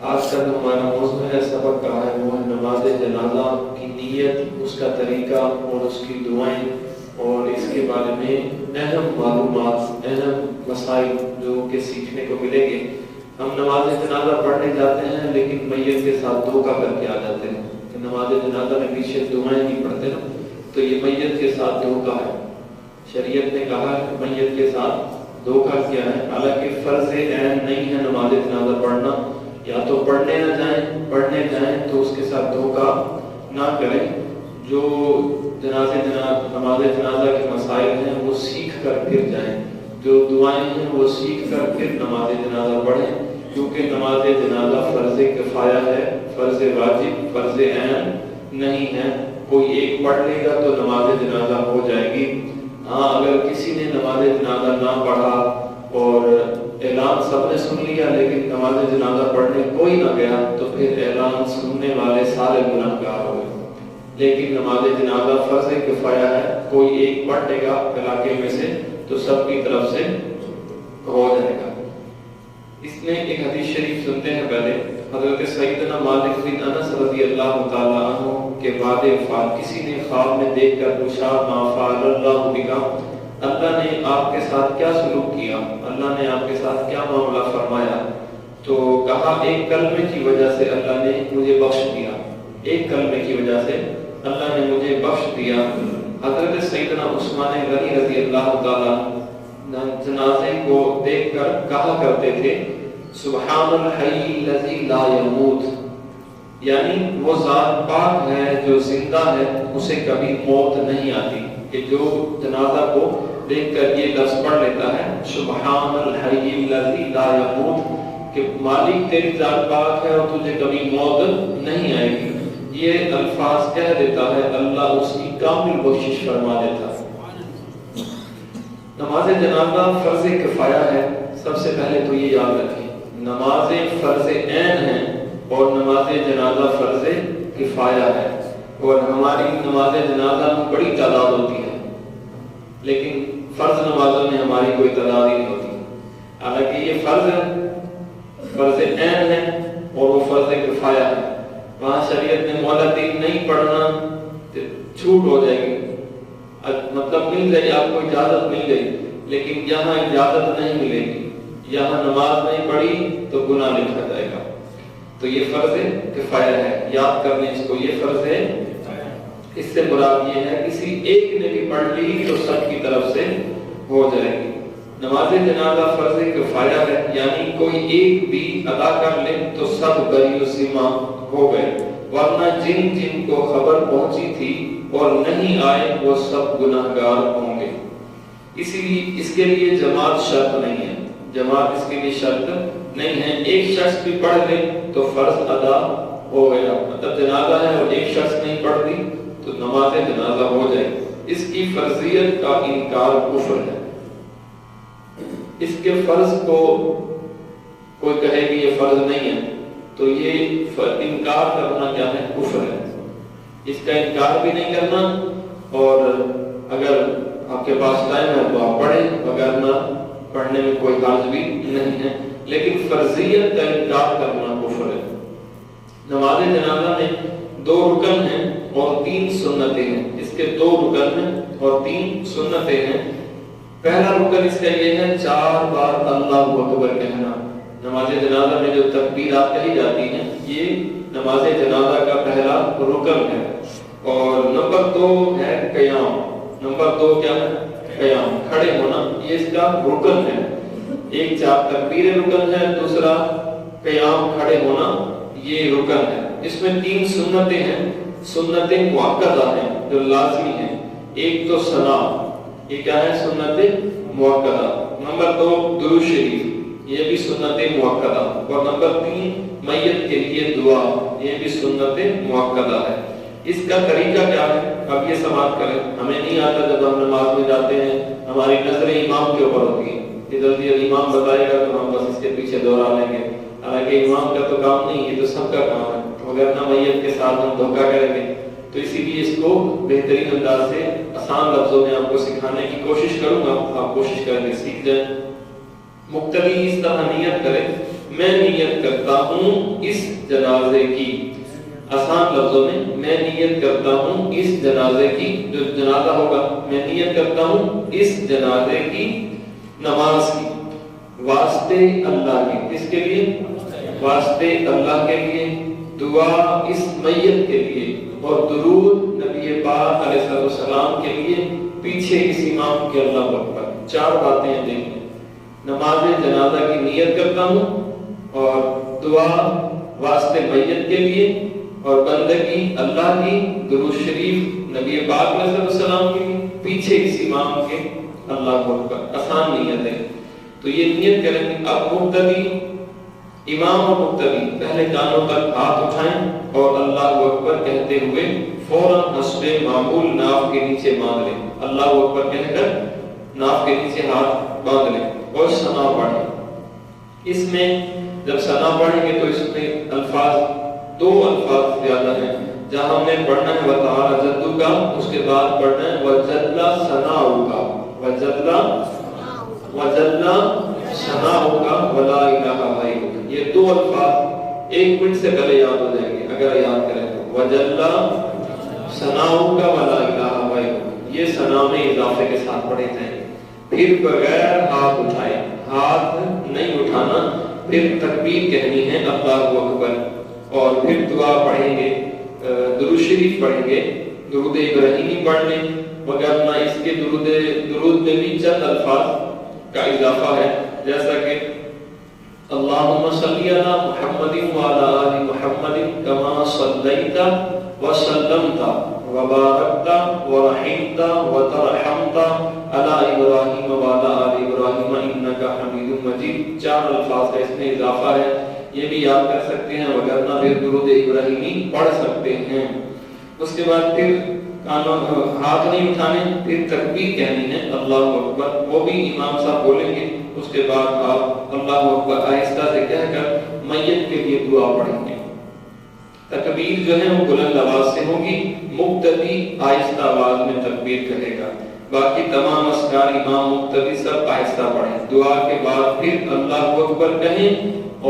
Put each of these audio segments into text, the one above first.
آج کا جو ہمارا موضوع ہے سبق کا ہے وہ ہے نماز جنازہ کی نیت، اس کا طریقہ اور اس کی دعائیں، اور اس کے بارے میں اہم معلومات، اہم مسائل جو کہ سیکھنے کو ملیں گے۔ ہم نماز جنازہ پڑھنے جاتے ہیں لیکن میت کے ساتھ دھوکہ کر کے آ جاتے ہیں کہ نماز جنازہ میں پیچھے دعائیں نہیں پڑھتے نا، تو یہ میت کے ساتھ دھوکہ ہے۔ شریعت نے کہا ہے میت کے ساتھ دھوکہ کیا ہے، حالانکہ فرض عین نہیں ہے نماز جنازہ پڑھنا، یا تو پڑھنے جائیں تو اس کے ساتھ دھوکہ نہ کریں۔ جو نماز جنازہ کے مسائل ہیں وہ سیکھ کر پھر جائیں، جو دعائیں ہیں وہ سیکھ کر پھر نماز جنازہ پڑھیں، کیونکہ نماز جنازہ فرض کفایہ ہے، فرض واجب، فرض عین نہیں ہے۔ کوئی ایک پڑھ لے گا تو نماز جنازہ ہو جائے گی۔ ہاں، اگر کسی نے نماز جنازہ نہ پڑھا اور اعلان سب نے سن لیا لیکن نماز جنازہ پڑھنے کوئی نہ گیا تو پھر اعلان سننے والے سارے گنہگار ہو گئے۔ لیکن نماز جنازہ فرض کفایہ ہے، کوئی ایک پڑھ لے گا علاقے میں سے تو سب کی طرف سے ہو جائے گا۔ اس میں ایک حدیث شریف سنتے ہیں پہلے۔ حضرت سیدنا مالک بن انس رضی اللہ تعالیٰ عنہ کے بعد وفات کسی نے خواب میں دیکھ کر پوچھا ما فعل اللہ بک، اللہ نے آپ کے ساتھ کیا سلوک کیا، اللہ نے آپ کے ساتھ کیا معاملہ فرمایا؟ تو کہا ایک کلمے کی وجہ سے اللہ نے مجھے بخش دیا، ایک کلمے کی وجہ سے اللہ نے مجھے بخش دیا۔ حضرت سیدنا عثمان غنی رضی اللہ تعالیٰ جنازے کو دیکھ کر کہا کرتے تھے سبحان الحی الذی لا یموت، یعنی وہ ذات پاک ہے جو زندہ ہے، اسے کبھی موت نہیں آتی۔ کہ جو جنازہ کو دیکھ کر یہ لفظ پڑھ لیتا ہے سبحان الحی الذی لا یموت، کہ مالک تیری ذات پاک ہے اور تجھے کبھی موت نہیں آئے گی، یہ الفاظ کہہ دیتا ہے، اللہ اس کی کامل بخشش فرما دیتا ہے۔ نماز جنازہ فرض کفایہ ہے، سب سے پہلے تو یہ یاد رکھیں، نماز فرض عین ہے اور نماز جنازہ فرض کفایہ ہے۔ اور ہماری نماز جنازہ میں بڑی تعداد ہوتی ہے لیکن فرض نمازوں میں ہماری کوئی تعداد ہی نہیں ہوتی، حالانکہ یہ فرض ہے، فرض عین ہے اور وہ فرض کفایہ ہے۔ وہاں شریعت نے مولدین نہیں پڑھنا چھوٹ ہو جائے گی، مطلب مل جائے، آپ کو اجازت مل گئی، لیکن یہاں اجازت نہیں ملے گی، یہاں نماز نہیں پڑھی تو گناہ لکھا جائے گا۔ تو یہ فرض کفایہ ہے، یاد کرنے اس کو، یہ فرض ہے۔ اس سے مراد یہ ہے کسی ایک نے بھی پڑھ لی تو سب کی طرف سے ہو جائے گی۔ نماز جنازہ فرض کفایہ ہے، یعنی کوئی ایک بھی ادا کر لے تو سب بری و ذمہ ہو گئے، ورنہ جن جن کو خبر پہنچی تھی اور نہیں آئے وہ سب گناہگار ہوں گے۔ اسی لیے اس کے لیے جماعت شرط نہیں ہے، جماعت اس کے لیے شرط نہیں ہے۔ ایک شخص بھی پڑھ لے تو فرض ادا ہو گیا، مطلب جنازہ ہے اور ایک شخص نہیں پڑھ دی تو نماز جنازہ ہو جائے۔ اس کی فرضیت کا انکار کفر ہے۔ اس کے فرض کو کوئی کہے کہ یہ فرض نہیں ہے تو یہ انکار کرنا کیا ہے؟ کفر ہے۔ اس کا انکار بھی نہیں کرنا، اور اگر آپ کے پاس ٹائم ہے تو آپ پڑھیں، وگرنہ پڑھنے میں کوئی حرج بھی نہیں ہے، لیکن فرضیت کا انکار کرنا کفر ہے۔ نماز جنازہ میں 2 رکن ہیں اور 3 سنتیں ہیں، اس کے 2 رکن ہیں اور 3 سنتیں ہیں۔ پہلا رکن اس کا یہ ہے 4 بار اللہ اکبر کہنا۔ نماز جنازہ میں جو تکبیرات کہی جاتی ہیں یہ نماز جنازہ کا پہلا رکن ہے۔ اور نمبر 2 ہے قیام۔ نمبر 2 کیا ہے؟ قیام، کھڑے ہونا، یہ اس کا رکن ہے۔ ایک 4 تکبیر رکن ہے، دوسرا قیام کھڑے ہونا یہ رکن ہے۔ اس میں 3 سنتیں ہیں، سنتیں مؤکدہ ہیں جو لازمی ہیں۔ ایک تو ثنا، یہ کیا ہے؟ سنت مؤکدہ۔ نمبر 2 درود شریف، یہ بھی سنت مؤکدہ۔ اور نمبر 3 میت کے لیے دعا، یہ بھی سنت مؤکدہ ہے۔ اس کا طریقہ کیا ہے؟ اب یہ سماعت کریں، ہمیں نہیں آتا، جب ہم نماز میں جاتے ہیں ہماری نظر امام کے اوپر ہوتی ہے، ادھر سے امام بتائے گا تو ہم بس اس کے پیچھے دوہرا لیں گے، حالانکہ امام کا تو کام نہیں، یہ تو سب کا کام ہے۔ اگر نہ میت کے ساتھ ہم دھوکہ کریں گے تو اسی لیے اس کو بہترین انداز سے آسان لفظوں میں آپ کو سکھانے کی کوشش کروں گا، آپ کوشش کریں گے سیکھ جائیں۔ مقتدی اس طرح نیت کریں میں نیت کرتا ہوں اس جنازے کی، آسان لفظوں میں نیت کرتا ہوں اس جنازے کی، جو جنازہ ہوگا میں نیت کرتا ہوں اس جنازے کی نماز کی، واسطے اللہ کے، اس کے لیے واسطے اللہ کے لیے، دعا اس میت کے لیے، اور درود نبی پاک علیہ السلام کے لیے پیچھے اس امام کے اللہ اکبر۔ 4 باتیں دیکھیں، نماز جنازہ کی نیت کرتا ہوں، اور دعا واسطے میت کے لیے، اور بندگی اللہ کی، درود شریف نبی پاک علیہ السلام کے لیے، پیچھے اس امام کے اللہ اکبر۔ آسان نیت ہے، تو یہ نیت کریں گے۔ اب مقتدی، امام اور مقتدی پہلے کانوں تک ہاتھ اٹھائیں اور اللہ اکبر کہتے ہوئے فوراً حسب معمول ناف کے نیچے باندھ لیں، اللہ اکبر کہہ کر ناف کے نیچے ہاتھ باندھ لیں اور ثنا پڑھیں۔ اس میں جب ثنا پڑھیں گے تو اس میں الفاظ 2 الفاظ زیادہ ہیں، جہاں ہم نے پڑھنا ہے وَتَعَالَى جَدُّكَ، اس کے بعد پڑھنا ہے وَجَلَّ ثَنَاؤُكَ، وَجَلَّ ثَنَاؤُكَ وَلَا إِلَٰهَ غَيْرُكَ۔ یہ 2 الفاظ 1 منٹ سے پہلے یاد ہو جائیں گے اگر یاد کریں تو، وَجَلَّ ثَنَاؤُكَ وَلَا إِلَٰهَ غَيْرُكَ، یہ ثنا میں اضافے کے ساتھ پڑھے جائیں گے۔ پھر بغیر ہاتھ اٹھائے، ہاتھ نہیں اٹھانا، پھر تکبیر کہنی ہے اللہ اکبر، اور پھر دعا پڑھیں گے، درود شریف پڑھیں گے، درود ابراہیمی پڑھ لیں، وگرنہ اس کے درود میں بھی چند الفاظ کا اضافہ ہے، جیسا کہ اللہم صلی علی محمد وعلی آل محمد کما صلیت وسلمت وبارکت ورحمت وترحمت علی ابراہیم وعلی آل ابراہیم انک حمید مجید۔ 4 الفاظ کا اس میں اضافہ ہے، یہ بھی یاد کر سکتے ہیں، وگرنہ پھر درود ابراہیمی پڑھ سکتے ہیں۔ اس کے بعد پھر ہاتھ نہیں اٹھانے، پھر تکبیر کہنی ہے اللہ اکبر، وہ بھی امام صاحب بولیں گے، اس کے بعد آپ اللہ اکبر آہستہ سے کہہ کر میت کے لیے دعا پڑھیں گے۔ تکبیر جو ہے وہ بلند آواز سے ہوگی، مقتدی آہستہ آواز میں تکبیر کہے گا، باقی تمام اذکار امام مقتدی سب آہستہ پڑھیں۔ دعا کے بعد پھر اللہ اکبر کہیں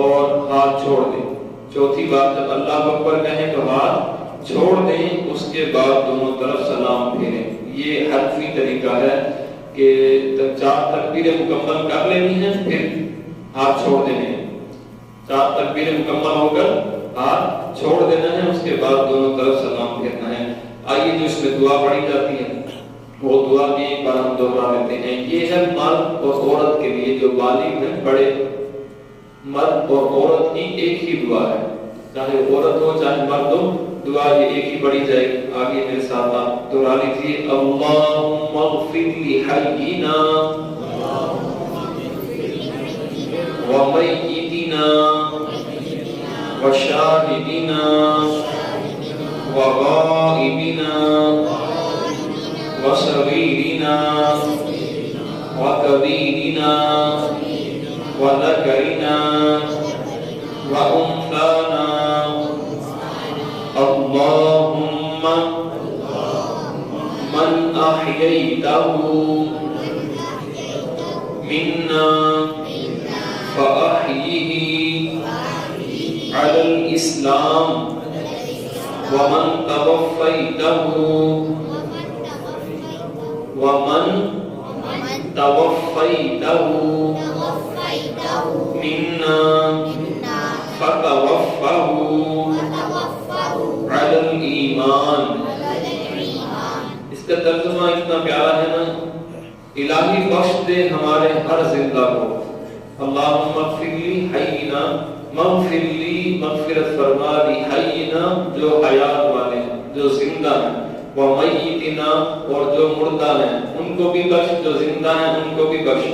اور ہاتھ چھوڑ دیں۔ چوتھی بات، جب اللہ اکبر کہیں تو ہاتھ چھوڑ دیں، اس کے بعد دونوں طرف سلام پھیریں۔ یہ حرفی طریقہ ہے کہ 4 تکبیریں مکمل کر لینی ہیں، پھر ہاتھ چھوڑ دینے ہیں۔ 4 تکبیریں مکمل ہو کر ہاتھ چھوڑ دینا ہے، اس کے بعد دونوں طرف سلام پھیرنا ہے۔ آئیے جو اس میں دعا پڑھی جاتی ہے وہ دعا بھی ایک بار ہم دوہرا لیتے ہیں۔ یہ ہے مرد اور عورت کے لیے، جو بالغ ہیں، بڑے مرد اور عورت کی ایک ہی دعا ہے، چاہے عورت ہو چاہے مرد ہو، دعا یہ ایک ہی پڑھی جائے گی۔ آگے میرے ساتھ آپ دہرا لیجیے، اللہم اغفر لحینا ومیتنا وشاہدنا وغائبنا وصغیرنا وکبیرنا وذکرنا وانثانا، اللہم من احییتہ منا فاحیہ علی الاسلام ومن توفیتہ منا فتوفہ علی الایمان۔ اس کا ترجمہ اتنا پیارا ہے نا، الہی بخش دے ہمارے ہر زندہ کو، اللہم اغفر لی حینا، مغفر لی مغفرت فرما لی حینا جو حیات والے ہیں، جو زندہ ہیں، ومیتنا اور جو مردہ ہیں ان کو بھی بخش، جو زندہ ہیں ان کو بھی بخش،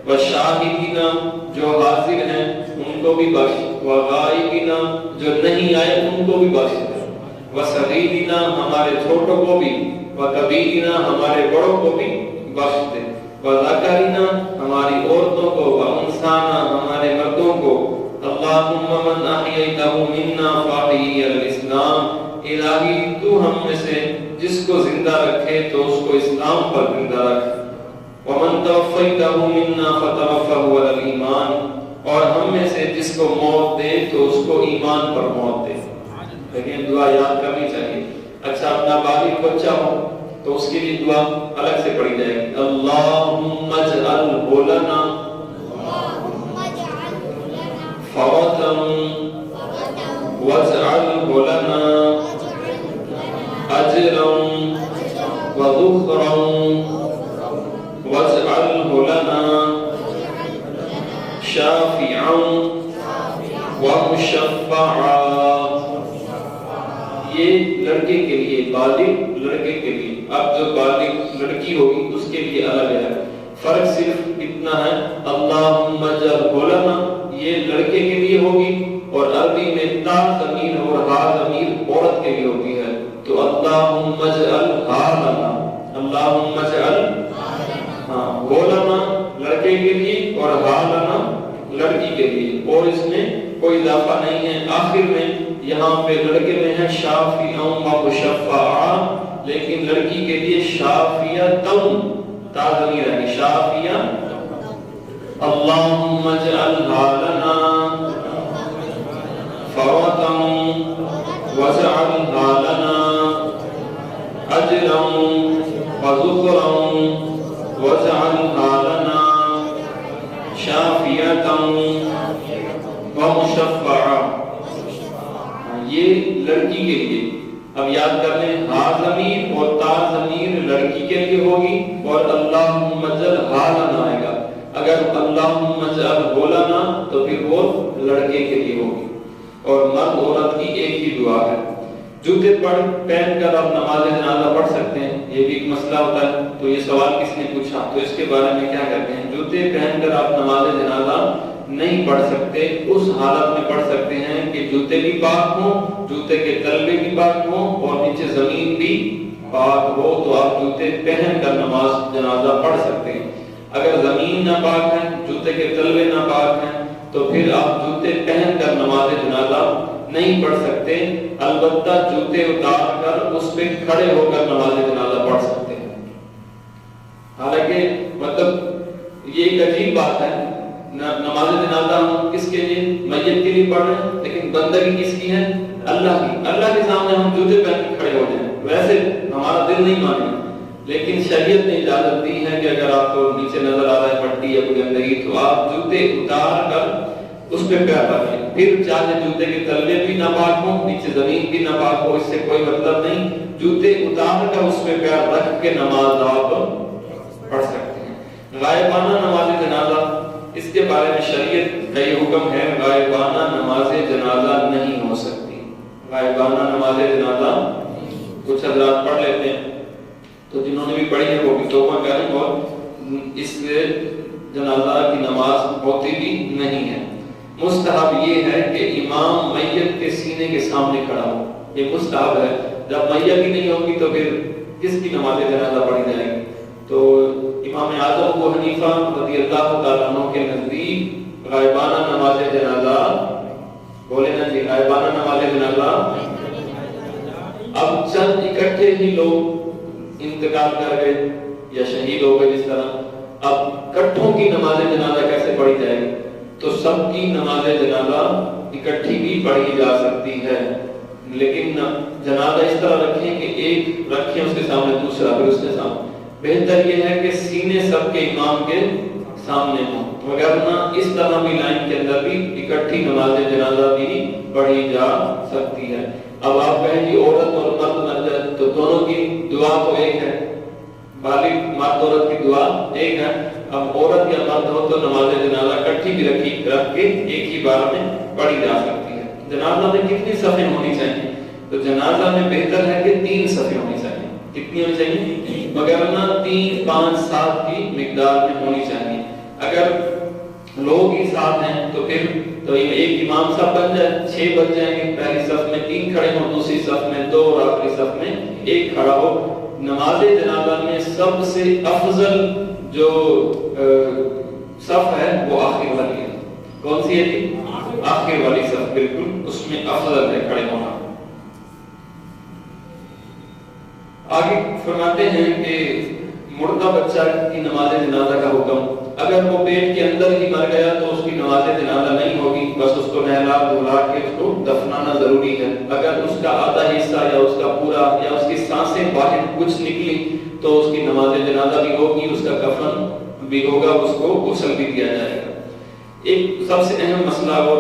وشاہدنا جو حاضر ہیں ان کو بھی بخش، وغائبنا جو نہیں آئے ان کو بھی بخش، وصغیرنا ہمارے چھوٹوں کو بھی، وکبیرنا ہمارے بڑوں کو بھی بخش دے، وذکرنا ہماری عورتوں کو، وانثانا ہمارے مردوں کو، اللہم من احییتہ منا فاحیہ علی الاسلام، الہی تو ہم میں سے جس کو زندہ رکھے تو اس کو اسلام پر زندہ رکھ، ومن توفیتہ منا فتوفہ علی الایمان، اور ہم میں سے جس کو موت دے تو اس کو ایمان پر موت دے. لیکن دعا یاد کرنی چاہیے. اچھا اپنا بالغ بچہ ہو تو اس کے لیے دعا الگ سے پڑھی جائے گی. اللہم اجعلہ لنا فرطا واجعلہ لنا اجرا وذخرا واجعلہ لنا شافعا ومشفعا. یہ لڑکے کے لیے، بالغ لڑکے کے لیے. اب جو بالغ لڑکی ہوگی اس کے لیے الگ ہے. فرق صرف اتنا ہے، اللہم اجعلہ لنا یہ لڑکے کے لیے ہوگی اور عربی میں تا ضمیر اور ہا ضمیر عورت کے لیے ہوتی ہے. تو اللہم اجعلہ لنا، اللہم اجعلہ لنا لڑکے کے لیے اور ہا لنا لڑکی کے لیے. اور اس میں کوئی اضافہ نہیں ہے. آخر میں یہاں پہ لڑکے میں ہے شافعا و مشفعا، لیکن لڑکی کے لیے شافعتن تا ضمیر ہے شافعا. اللہم اجعلہ لنا فرطا واجعلہ لنا اجرا وذخرا واجعلہ لنا شافعتا ومشفعا. یہ لڑکی کے لیے. اب یاد کر لیں، ہا ضمیر اور تا ضمیر لڑکی کے لیے ہوگی اور اللہم اجعلہ لنا آئے گا. اگر اللہم اجعلہ لنا تو پھر وہ لڑکے کے لیے ہوگی. اور مرد عورت کی ایک ہی دعا ہے. جوتے پہن کر آپ نماز جنازہ پڑھ سکتے ہیں، یہ بھی ایک مسئلہ ہوتا ہے. تو یہ سوال کس نے پوچھا، تو اس کے بارے میں کیا کہتے ہیں؟ جوتے پہن کر آپ نماز جنازہ نہیں پڑھ سکتے. اس حالت میں پڑھ سکتے ہیں کہ جوتے بھی پاک ہوں، جوتے کے تلوے بھی پاک ہوں اور نیچے زمین بھی پاک ہو، تو آپ جوتے پہن کر نماز جنازہ پڑھ سکتے ہیں. اگر زمین ناپاک ہے، جوتے کے تلوے ناپاک ہیں، تو پھر آپ جوتے پہن کر نماز جنازہ نہیں پڑھ سکتے. البتہ جوتے اتار کر اس پہ کھڑے ہو کر نماز جنازہ پڑھ سکتے ہیں. حالانکہ مطلب یہ ایک عجیب بات ہے، نماز جنازہ ہم کس کے لیے؟ میت کے لیے پڑھ رہے ہیں، لیکن بندگی کس کی ہے؟ اللہ کی. اللہ کے سامنے ہم جوتے پہن کے کھڑے ہو جائیں، ویسے ہمارا دل نہیں مانے، لیکن شریعت نے اجازت دی ہے کہ اگر آپ کو نیچے نظر آ رہا ہے پٹی یا کوئی گندگی تو آپ جوتے اتار کر اس پہ پیر رکھیں. پھر چاہے جوتے کے تلوے بھی ناپاک ہوں، نیچے زمین بھی ناپاک ہو، اس سے کوئی مطلب نہیں. جوتے اتار کر اس پہ پیر رکھ کے نماز آپ پڑھ سکتے ہیں. غائبانہ نماز جنازہ، اس کے بارے میں شریعت کا یہ حکم ہے، غائبانہ نماز جنازہ نہیں ہو سکتی. غائبانہ نماز جنازہ کچھ حضرات پڑھ لیتے ہیں، تو جنہوں نے بھی پڑھی ہے وہ بھی توبہ کریں، اور اس سے جنازہ کی نماز ہوتی بھی نہیں ہے. مستحب یہ ہے کہ امام میت کے سینے کے سامنے کھڑا ہو، یہ مستحب ہے. جب میت ہی نہیں ہوگی تو پھر کس کی نماز جنازہ پڑھی جائے گی؟ تو امام اعظم ابو حنیفہ رضی اللہ تعالیٰ عنہ کے نزدیک غائبانہ نماز جنازہ، بولے نا جی، غائبانہ نماز جنازہ. اب چند اکٹھے ہی لوگ انتقال کر گئے یا شہید ہو گئے، جس طرح اب کٹھوں کی نماز جنازہ کیسے پڑھی جائے گی؟ تو سب کی نماز جنازہ اکٹھی بھی پڑھی جا سکتی ہے، لیکن جنازہ اس طرح رکھیں کہ ایک رکھیں اس کے سامنے، دوسرا پھر اس کے سامنے. بہتر یہ ہے کہ سینے سب کے امام کے سامنے ہوں، وگرنہ اس طرح بھی لائن کے اندر بھی اکٹھی نماز جنازہ بھی پڑھی جا سکتی ہے. اب آپ کہیں گے عورت اور مرد مر جائے تو دونوں کی دعا تو ایک ہے، بالغ مرد عورت کی دعا ایک ہے. اب عورت یا مرد ہو تو نماز جنازہ اکٹھی بھی رکھ کے ایک ہی بار میں پڑھی جا سکتی ہے. جنازہ میں کتنی صفیں ہونی چاہیے؟ تو جنازہ میں بہتر ہے کہ 3 صفیں ہونی چاہیے. کتنی ہونی چاہیے؟ مگرنہ 3 5 7 کی مقدار میں ہونی چاہیے. اگر لوگ ہی 7 ہیں تو پھر تو ایک امام صاحب بن جائے، 6 بن جائیں گے. پہلی صف میں 3 کھڑے ہوں، دوسری صف میں 2 اور آخری صف میں 1 کھڑا ہو. نماز جنازہ میں سب سے افضل جو صف ہے وہ آخر والی ہے. کون سی ہے جی؟ آخر والی صف، بالکل اس میں افضل ہے کھڑے ہونا. آگے فرماتے ہیں کہ مردہ بچہ کی نماز جنازہ کا حکم، اگر وہ پیٹ کے اندر ہی مر گیا تو اس کی نماز نماز جنازہ نہیں ہوگی، بس اس کو نہلا دھلا کے اس کو دفنانا ضروری ہے۔ اگر اس کا آدھا حصہ یا اس کا پورا یا اس کی سانسیں باہر کچھ نکلی تو اس کی نماز جنازہ بھی ہوگی، اس کا کفن بھی ہوگا، اس کو غسل بھی دیا جائے گا۔ ایک سب سے اہم مسئلہ وہ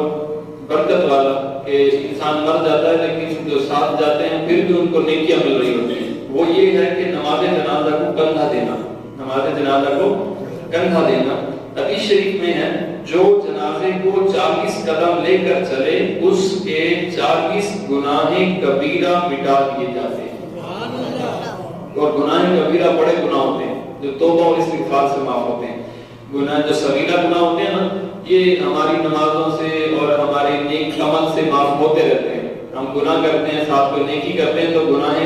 برکت والا کہ انسان مر جاتا ہے لیکن جو ساتھ جاتے ہیں پھر بھی ان کو نیکیاں مل رہی ہوتی ہیں، وہ یہ ہے کہ نماز جنازہ کو کندھا دینا، نماز جنازہ کو کندھا دینا۔ حدیث شریف میں ہے جو جنازے کو 40 قدم لے کر چلے اس کے 40 گناہ کبیرہ مٹا دیے جاتے ہیں۔ اور گناہ کبیرہ بڑے گناہ ہوتے ہیں جو توبہ اور استغفار سے معاف ہوتے ہیں۔ گناہ جو صغیرہ گناہ ہوتے ہیں نا، یہ ہماری نمازوں سے اور ہمارے نیک عمل سے معاف ہوتے رہتے ہیں۔ ہم گناہ کرتے ہیں، ساتھ میں نیکی کرتے ہیں تو گناہ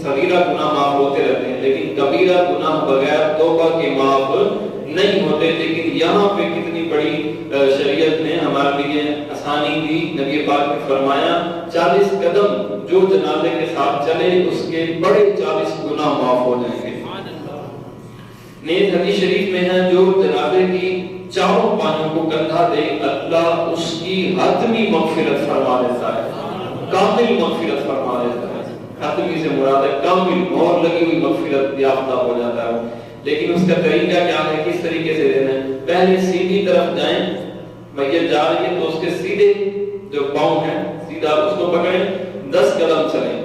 صغیرہ گناہ معاف ہوتے رہتے ہیں، لیکن کبیرہ گناہ بغیر توبہ کے معاف نہیں ہوتے۔ لیکن یہاں پہ کتنی بڑی شریعت نے ہمارے لیے آسانی دی، نبی پاک نے فرمایا 40 قدم جو جنازے کے ساتھ چلے اس کے بڑے 40 گناہ معاف ہو جائیں گے۔ نیز حدیث شریف میں ہے جو جنازے کی چاروں پائیوں کو کندھا دے اللہ اس کی حتمی مغفرت فرما دیتا ہے، کامل مغفرت فرما دیتا ہے۔ حتمی سے مراد ہے کامل، مہر لگی ہوئی مغفرت یافتہ ہو جاتا ہے۔ لیکن اس کا طریقہ کیا ہے، کس طریقے سے دینا ہے؟ پہلے سیدھی طرف جائیں، میت جا رہی ہے تو اس کے سیدھے جو پاؤں ہیں سیدھا اس کو پکڑیں، 10 قدم چلیں،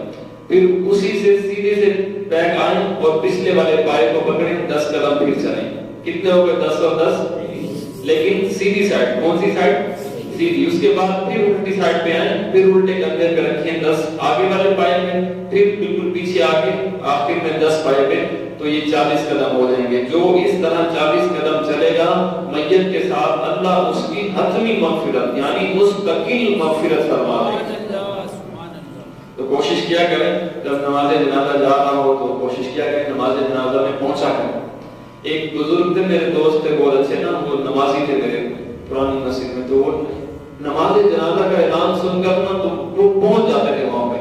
پھر اسی سے سیدھے سے بیک آئیں اور پچھلے والے پائے کو پکڑیں، 10 قدم پھر چلیں۔ کتنے ہو گئے؟ 10 اور 10، لیکن سیدھی سائڈ، کون سی سائڈ؟ سیدھی۔ اس کے بعد پھر الٹی سائڈ پہ آئیں، پھر الٹے کندھے پہ رکھیں 10 آگے والے پائے میں، پھر بالکل پیچھے آگے آخر میں 10 پائے پہ، تو یہ 40 قدم ہو جائیں گے۔ جو اس طرح 40 قدم چلے گا میت کے ساتھ اللہ اس کی حتمی مغفرت یعنی مستقل مغفرت فرما دے گا۔ تو کوشش کیا کریں جب نماز جنازہ جا رہا ہو تو کوشش کیا کریں نماز جنازہ میں پہنچا کریں۔ ایک بزرگ تھے، میرے دوست تھے بہت اچھے نا، وہ نمازی تھے میرے پرانی مسجد میں، تو وہ نماز جنازہ کا اعلان سن کر نا تو وہ پہنچ جاتے تھے وہاں پہ۔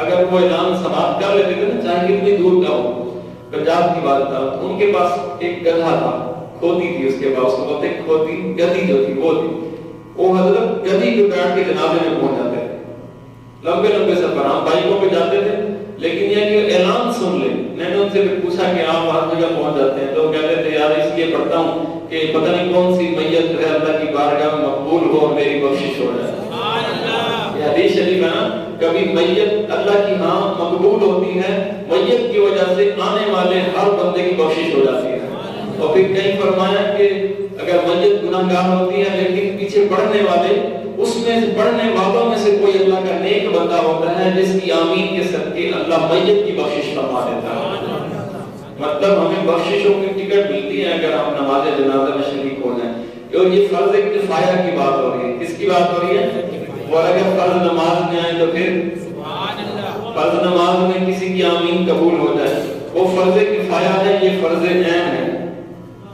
اگر وہ اعلان سماعت کر لیتے تھے نا، چاہے کتنی دور کا ہو، پنجاب کی بات تھا، ان کے پاس ایک گدھا تھا، کھوتی تھی اس کے پاس، اس کو بولتے کھوتی، گدھی جو تھی وہ تھی، وہ حضرت گدھی پہ بیٹھ کے جنازے میں پہنچ جاتے تھے۔ لمبے لمبے سفر، ہم بائکوں پہ جاتے تھے لیکن یہ کہ اعلان سن لے۔ میں نے ان سے پوچھا کہ آپ ہر جگہ پہنچ جاتے ہیں، تو وہ کہتے تھے یار اس لیے پڑھتا ہوں کہ پتہ نہیں کون سی میت ہے اللہ کی بارگاہ میں مقبول ہو اور میری بخشش ہو جائے۔ یہ حدیث شریف ہے نا، کبھی میت اللہ کی ہاں مقبول ہوتی ہے، میت کی وجہ سے آنے والے ہر بندے کی بخشش ہو جاتی ہے۔ اور پھر کہیں فرمایا کہ اگر میت گناہ گار ہوتی ہے لیکن پیچھے پڑھنے والے، اس میں پڑھنے والوں میں سے کوئی اللہ کا نیک بندہ ہوتا ہے جس کی آمین کے صدقے اللہ میت کی بخشش فرما دیتا ہے۔ مطلب ہمیں بخششوں کی ٹکٹ ملتی ہے اگر ہم نماز جنازہ میں شریک ہو جائیں۔ اور یہ فرض کفایہ کی بات ہو رہی ہے، کس کی بات ہو رہی ہے؟ اور اگر فرض نماز میں آئے تو پھر فرض نماز میں کسی کی آمین قبول ہو جائے، وہ فرض کفایہ ہے، یہ فرض عین ہے،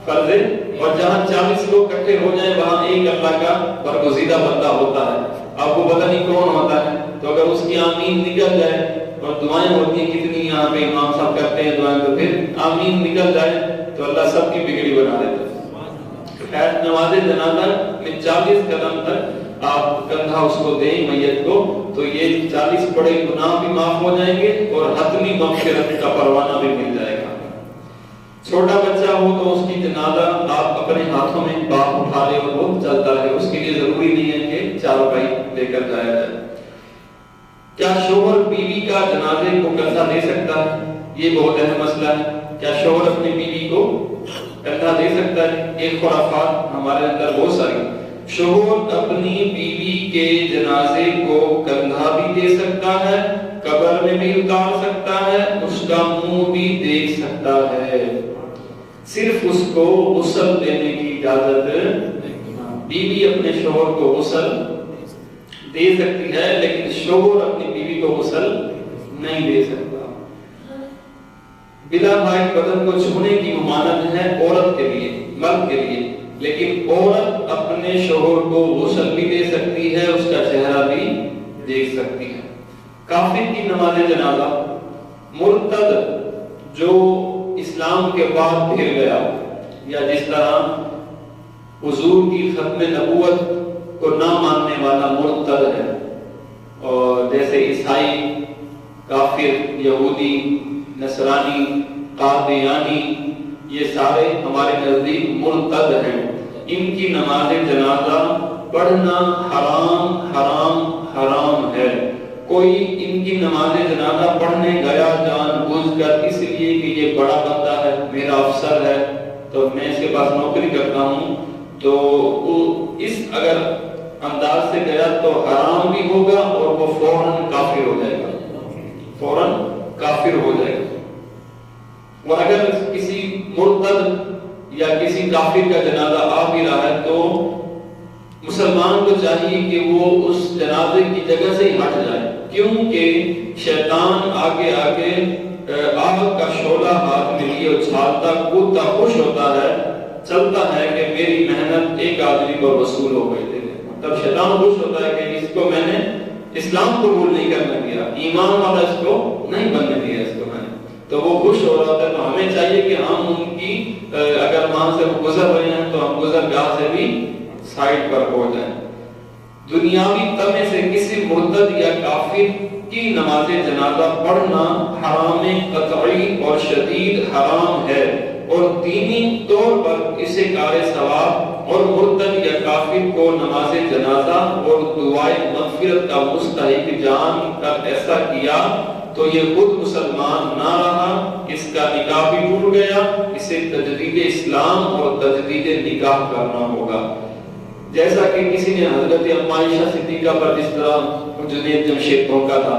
فرض۔ اور جہاں 40 لوگ اکٹھے ہو جائیں وہاں ایک اللہ کا برگزیدہ بندہ ہوتا ہے، آپ کو پتہ نہیں کون ہوتا ہے، تو اگر اس کی آمین نکل جائے اور دعائیں ہوتی ہیں کتنی یہاں پہ امام صاحب کرتے ہیں دعائیں، تو پھر آمین نکل جائے تو اللہ سب کی بگڑی بنا دیتا ہے۔ خیر نماز جنازہ میں 40 قدم تک آپ کندھا اس کو دیں میت کو، تو یہ 40 بڑے گناہ بھی معاف ہو جائیں گے اور حتمی مغفرت کا پروانہ بھی مل جائے گا۔ چھوٹا بچہ ہو تو اس کی جنازہ آپ اپنے ہاتھوں میں باپ اٹھا لے اور وہ چلتا رہے، اس کے لیے ضروری نہیں ہے کہ چارپائی لے کر جایا جائے۔ کیا شوہر بیوی کا جنازے کو کندھا دے سکتا ہے؟ یہ بہت اہم مسئلہ ہے۔ کیا شوہر اپنی بیوی کو کندھا دے سکتا ہے؟ ایک خرافات ہمارے اندر بہت ساری۔ شوہر اپنی بیوی کے جنازے کو کندھا بھی دے سکتا ہے، قبر میں بھی اتار سکتا ہے، اس کا منہ بھی دیکھ سکتا ہے، صرف اس کو غسل دینے کی اجازت نہیں۔ بیوی اپنے شوہر کو غسل دے سکتی ہے لیکن شوہر اپنی بیوی کو غسل نہیں دے سکتا۔ بلا حائط بدن کو چھونے کی ممانعت ہے عورت کے لیے، مرد کے لیے، لیکن عورت اپنے شوہر کو غسل بھی دے سکتی ہے، اس کا چہرہ بھی دیکھ سکتی ہے۔ کافر کی نماز جنازہ، مرتد جو اسلام کے بعد پھر گیا یا جس طرح حضور کی ختم نبوت کو نہ ماننے والا مرتد ہے. اور جیسے عیسائی، کافر، یہودی، نصرانی، قادیانی، یہ سارے ہمارے نزدیک مرتد ہیں. ان کی نماز جنازہ پڑھنا حرام حرام حرام ہے. کوئی ان کی نماز جنازہ پڑھنے گیا جان بوجھ کر اس لیے کہ یہ بڑا بندہ ہے، میرا افسر ہے، تو میں اس کے پاس نوکری کرتا ہوں، تو اس اگر انداز سے گیا تو حرام بھی ہوگا اور وہ فوراً کافر ہو جائے گا، فوراً کافر ہو جائے گا. اور اگر کسی مرتد یا کسی کافر کا جنازہ آ بھی رہا ہے تو مسلمان کو چاہیے کہ وہ اس جنازے کی جگہ سے ہی ہٹ جائے، کیونکہ شیطان آگے آگے آگ کا شعلہ ہاتھ میں لیے اچھالتا کودتا خوش ہوتا ہے، چلتا ہے کہ میری محنت ایک آدمی پر وصول ہو گئی تھی. تب شیطان خوش ہوتا ہے کہ اس کو میں نے اسلام قبول نہیں کرنے دیا، ایمان والا اس کو نہیں بننے دیا اس کو میں نے، تو وہ خوش ہو رہا ہوتا ہے. تو ہمیں چاہیے کہ ہم ان کی اگر وہاں سے وہ گزر رہے ہیں تو ہم گزرگاہ سے بھی سائڈ پر ہو جائیں. دنیاوی تمے سے کسی مرتد یا کافر کی نماز جنازہ پڑھنا حرام قطعی اور شدید حرام ہے، اور دینی طور پر اسے کار ثواب، اور مرتد یا کافر کو نماز جنازہ اور دعائے مغفرت کا مستحق جان کر ایسا کیا تو یہ خود مسلمان نہ رہا، اس کا نکاح بھی ٹوٹ گیا. اسے تجدید اسلام اور تجدید نکاح کرنا ہوگا. جیسا کہ کسی نے حضرت اما عائشہ صدیقہ پر جس طرح جنید جمشید بھونکا تھا،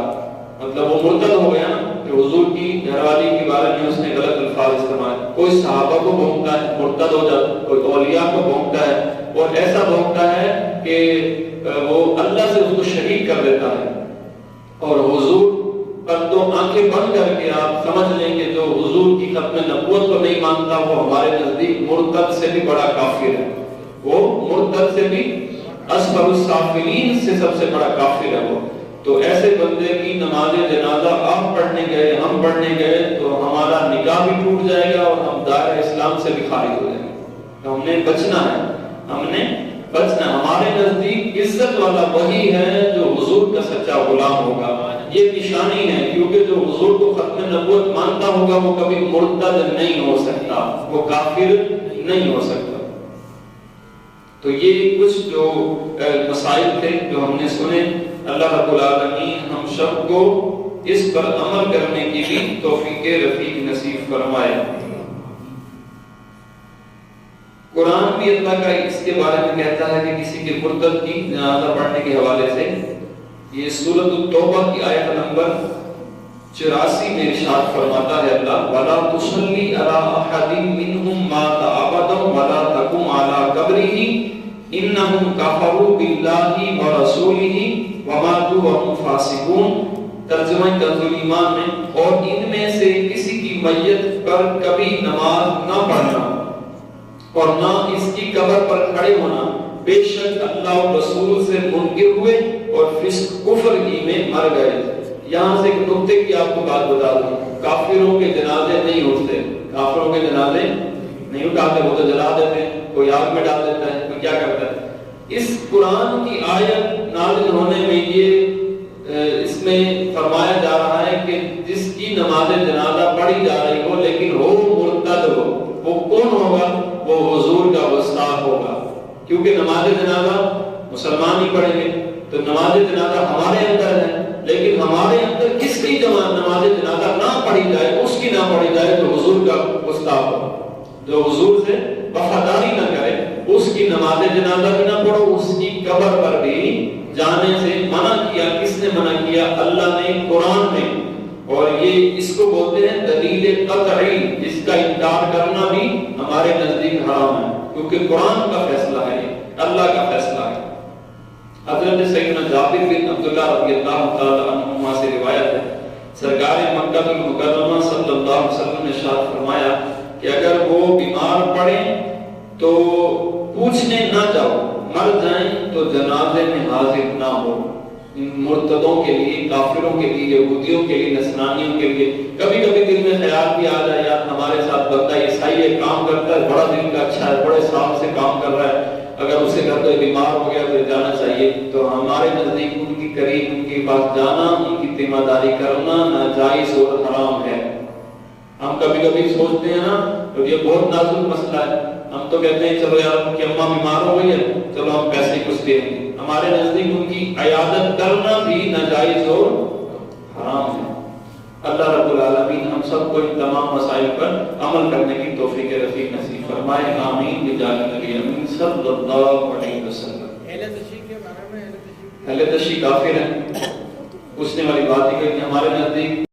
مطلب وہ مرتد ہو گیا نا کہ حضور کی گھر والی کے بارے میں اس نے غلط الفاظ استعمال. کوئی صحابہ کو بھونکتا ہے مرتد ہو جاتا ہے، کوئی اولیاء کو بھونکتا ہے اور ایسا بھونکتا ہے کہ وہ اللہ سے اس کو شریک کر دیتا ہے. اور حضور پر تو آنکھیں بند کر کے آپ سمجھ لیں کہ جو حضور کی ختم نبوت کو نہیں مانتا وہ ہمارے نزدیک مرتد سے بھی بڑا کافر ہے، وہ مرتد سے بھی اصغر السافلین سے سب سے بڑا کافر ہے وہ. تو ایسے بندے کی نماز جنازہ آپ پڑھنے گئے، ہم پڑھنے گئے تو ہمارا نکاح بھی ٹوٹ جائے گا اور ہم دائرہ اسلام سے بھی خارج ہو جائیں گے. تو ہم نے بچنا ہے، ہم نے بچنا. ہمارے نزدیک عزت والا وہی ہے جو حضور کا سچا غلام ہوگا. یہ نشانی ہے، کیونکہ جو حضور کو ختم نبوت مانتا ہوگا وہ کبھی مرتد نہیں ہو سکتا، وہ کافر نہیں ہو سکتا. تو یہ کچھ جو مسائل تھے جو ہم نے سنے. اللہ رب العالمین ہم سب کو اس پر عمل کرنے کی بھی توفیق رفیق نصیب فرمائے. قرآن بھی اللہ کا اس کے بارے میں کہتا ہے کہ کسی کے مرتد کی جنازہ پڑھنے کے حوالے سے یہ سورۃ التوبہ کی آیت نمبر 84 میں ارشاد فرماتا ہے اللہ وَلَا تُصَلِّ عَلَىٰ أَحَدٍ مِّنْهُمْ مَاتَ أَبَدًا وَلَا تَقُمْ عَلَىٰ قَبْرِهِ إِنَّهُمْ كَفَرُوا بِاللَّهِ وَرَسُولِهِ وَمَاتُوا وَهُمْ فَاسِقُونَ. ترجمہ کنز ایمان میں، اور ان میں سے کسی کی میت پر کبھی نماز نہ پڑھنا اور نہ اس کی قبر پر کھڑے ہونا، بے شک اللہ اور رسول سے منکر ہوئے اور فسق کفر ہی میں مر گئے. یہاں سے ایک نقطے کی آپ کو بات بتا دوں، کافروں کے جنازے نہیں اٹھتے، کافروں کے جنازے نہیں اٹھاتے، وہ تو جلا دیتے ہیں، کوئی آگ میں ڈال دیتا ہے، کوئی کیا کرتا ہے. اس قرآن کی آیت نازل ہونے میں یہ اس میں فرمایا جا رہا ہے کہ جس کی نماز جنازہ پڑھی جا رہی ہو لیکن ہو مرتد ہو، وہ کون ہوگا؟ وہ حضور کا گستاخ ہوگا. کیونکہ نماز جنازہ مسلمان ہی پڑھیں گے، تو نماز جنازہ ہمارے اندر ہے، لیکن ہمارے اندر کس کی نماز جنازہ نہ پڑھی جائے، اس کی نہ پڑھی جائے تو حضور کا گستاخ ہو. جو حضور سے وفاداری نہ کرے اس کی نماز جنازہ بھی نہ پڑھو، اس کی قبر پر بھی جانے سے منع کیا. کس نے منع کیا؟ اللہ نے قرآن میں. اور یہ اس کو بولتے ہیں دلیل قطعی، جس کا انکار کرنا بھی ہمارے نزدیک حرام ہے، کیونکہ قرآن کا فیصلہ ہے، اللہ کا فیصلہ ہے. حضرت سیدنا جابر بن عبداللہ رضی اللہ تعالی عنہما سے روایت ہے، سرکار مکہ المکرمہ صلی اللہ علیہ وسلم نے ارشاد فرمایا کہ اگر وہ بیمار پڑیں تو پوچھنے نہ جاؤ، مر جائیں تو جنازے میں حاضر نہ ہو. مرتدوں کے لیے، کافروں کے لیے، یہودیوں کے لیے، نصرانیوں کے لیے کبھی کبھی دل میں خیال بھی آ جائے یار ہمارے ساتھ بندہ عیسائی ہے، کام کرتا ہے، بڑا دل کا اچھا ہے، بڑے سال سے کام کر رہا ہے، اگر اسے گھر کوئی بیمار ہو گیا تو جانا چاہیے، تو ہمارے نزدیک ان کی قریب ان کے پاس جانا، ان کی تیمارداری کرنا ناجائز اور حرام ہے۔ ہم کبھی کبھی سوچتے ہیں نا تو یہ بہت نازک مسئلہ ہے، ہم تو کہتے ہیں چلو یار ان کی اماں بیمار ہو گئی ہے، چلو ہم پیسے کچھ دیں گے، ہمارے نزدیک ان کی عیادت کرنا بھی ناجائز اور حرام ہے۔ اللہ رب العالمین ہم سب کو ان تمام مسائل پر عمل کرنے کی توفیق رفیق نصیب فرمائے، آمین بجاہ نبی امین صلی اللہ علیہ وسلم۔ اہل تشیع کافر ہیں، پوچھنے والی بات ہے کہ ہمارے نزدیک